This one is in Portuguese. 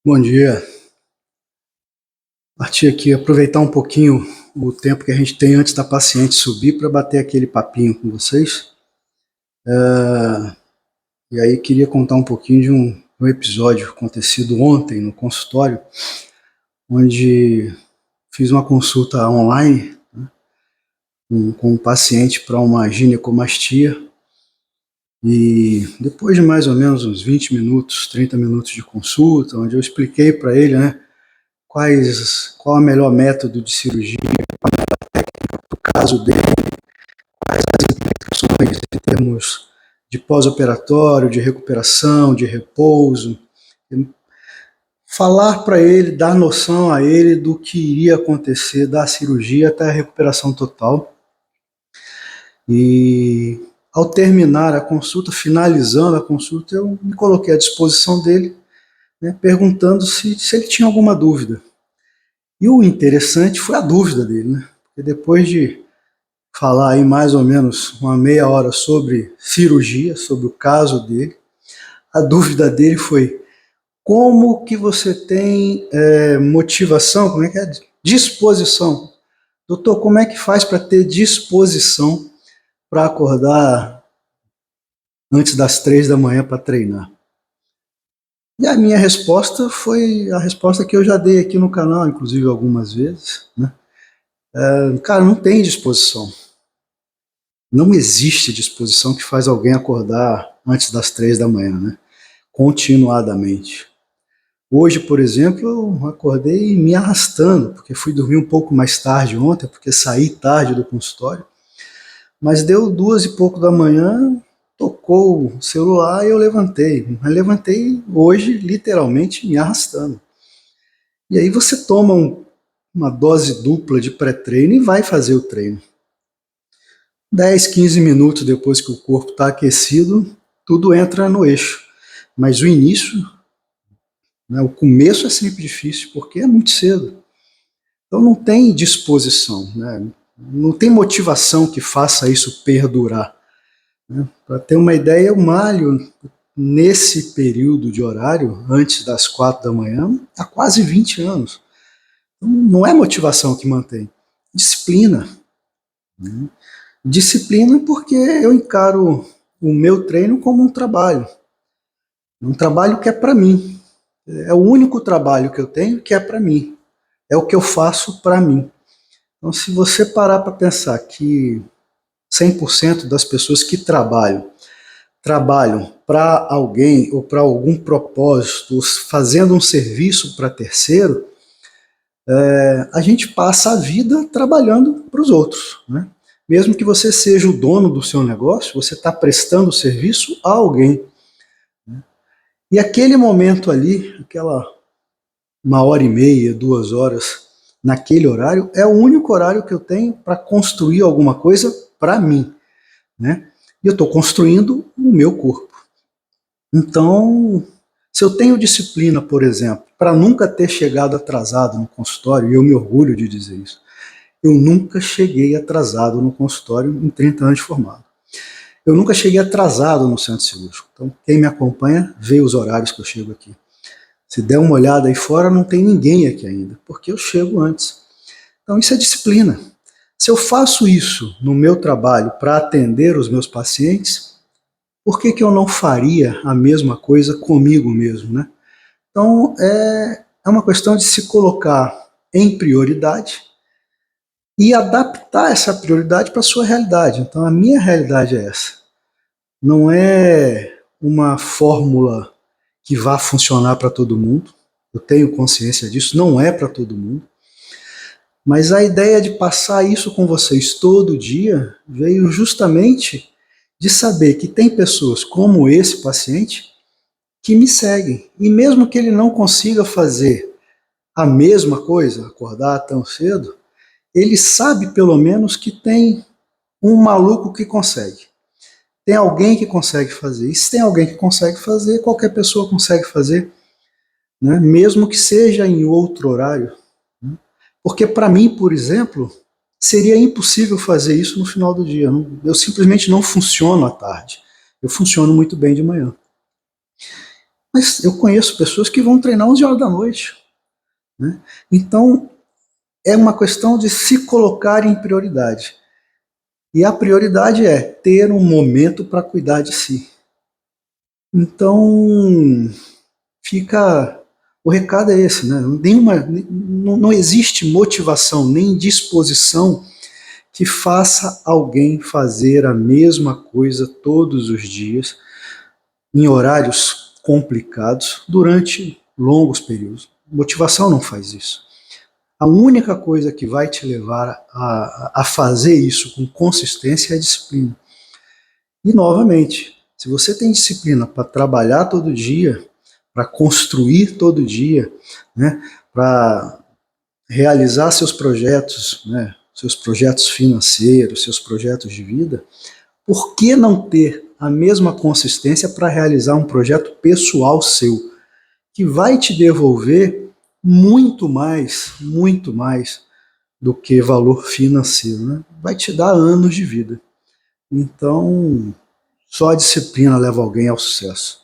Bom dia. Parti aqui aproveitar um pouquinho o tempo que a gente tem antes da paciente subir para bater aquele papinho com vocês. E aí queria contar um pouquinho de um episódio acontecido ontem no consultório, onde fiz uma consulta online, né, com um paciente para uma ginecomastia. E depois de mais ou menos uns 20 minutos, 30 minutos de consulta, onde eu expliquei para ele, né, qual o melhor método de cirurgia no caso dele, quais as implicações em termos de pós-operatório, de recuperação, de repouso. Falar para ele, dar noção a ele do que iria acontecer da cirurgia até a recuperação total. E ao terminar a consulta, finalizando a consulta, eu me coloquei à disposição dele, né, perguntando se ele tinha alguma dúvida. E o interessante foi a dúvida dele, né? Porque depois de falar aí mais ou menos uma meia hora sobre cirurgia, sobre o caso dele, a dúvida dele foi: como que você tem motivação, como é que é? Disposição. Doutor, como é que faz para ter disposição para acordar antes das 3 da manhã para treinar? E a minha resposta foi a resposta que eu já dei aqui no canal, inclusive algumas vezes, né? Cara, não tem disposição. Não existe disposição que faz alguém acordar antes das 3 da manhã, né? Continuadamente. Hoje, por exemplo, eu acordei me arrastando, porque fui dormir um pouco mais tarde ontem, porque saí tarde do consultório. Mas deu 2 e pouco da manhã, tocou o celular e eu levantei. Mas levantei hoje, literalmente, me arrastando. E aí você toma uma dose dupla de pré-treino e vai fazer o treino. 10, 15 minutos depois que o corpo está aquecido, tudo entra no eixo. Mas o início, né, o começo é sempre difícil, porque é muito cedo. Então não tem disposição, né? Não tem motivação que faça isso perdurar. Né? Para ter uma ideia, eu malho nesse período de horário, antes das 4 da manhã, há quase 20 anos. Então, não é motivação que mantém. Disciplina. Né? Disciplina porque eu encaro o meu treino como um trabalho. Um trabalho que é para mim. É o único trabalho que eu tenho que é para mim. É o que eu faço para mim. Então, se você parar para pensar que 100% das pessoas que trabalham para alguém ou para algum propósito, fazendo um serviço para terceiro, a gente passa a vida trabalhando para os outros, né? Mesmo que você seja o dono do seu negócio, você está prestando serviço a alguém. Né? E aquele momento ali, aquela 1 hora e meia, 2 horas, naquele horário, é o único horário que eu tenho para construir alguma coisa para mim, né? E eu estou construindo o meu corpo. Então, se eu tenho disciplina, por exemplo, para nunca ter chegado atrasado no consultório, e eu me orgulho de dizer isso, eu nunca cheguei atrasado no consultório em 30 anos de formado. Eu nunca cheguei atrasado no centro cirúrgico. Então, quem me acompanha vê os horários que eu chego aqui. Se der uma olhada aí fora, não tem ninguém aqui ainda, porque eu chego antes. Então, isso é disciplina. Se eu faço isso no meu trabalho para atender os meus pacientes, por que eu não faria a mesma coisa comigo mesmo, né? Então, é uma questão de se colocar em prioridade e adaptar essa prioridade para a sua realidade. Então, a minha realidade é essa. Não é uma fórmula que vá funcionar para todo mundo. Eu tenho consciência disso, não é para todo mundo. Mas a ideia de passar isso com vocês todo dia veio justamente de saber que tem pessoas como esse paciente que me seguem. E mesmo que ele não consiga fazer a mesma coisa, acordar tão cedo, ele sabe pelo menos que tem um maluco que consegue. Tem alguém que consegue fazer. E se tem alguém que consegue fazer, qualquer pessoa consegue fazer, né? Mesmo que seja em outro horário. Né? Porque para mim, por exemplo, seria impossível fazer isso no final do dia. Eu simplesmente não funciono à tarde. Eu funciono muito bem de manhã. Mas eu conheço pessoas que vão treinar 11 horas da noite, né? Então, é uma questão de se colocar em prioridade. E a prioridade é ter um momento para cuidar de si. Então, fica. O recado é esse, né? Não existe motivação nem disposição que faça alguém fazer a mesma coisa todos os dias, em horários complicados, durante longos períodos. Motivação não faz isso. A única coisa que vai te levar a fazer isso com consistência é a disciplina. E, novamente, se você tem disciplina para trabalhar todo dia, para construir todo dia, né, para realizar seus projetos, né, seus projetos financeiros, seus projetos de vida, por que não ter a mesma consistência para realizar um projeto pessoal seu, que vai te devolver muito mais do que valor financeiro, né? Vai te dar anos de vida. Então, só a disciplina leva alguém ao sucesso.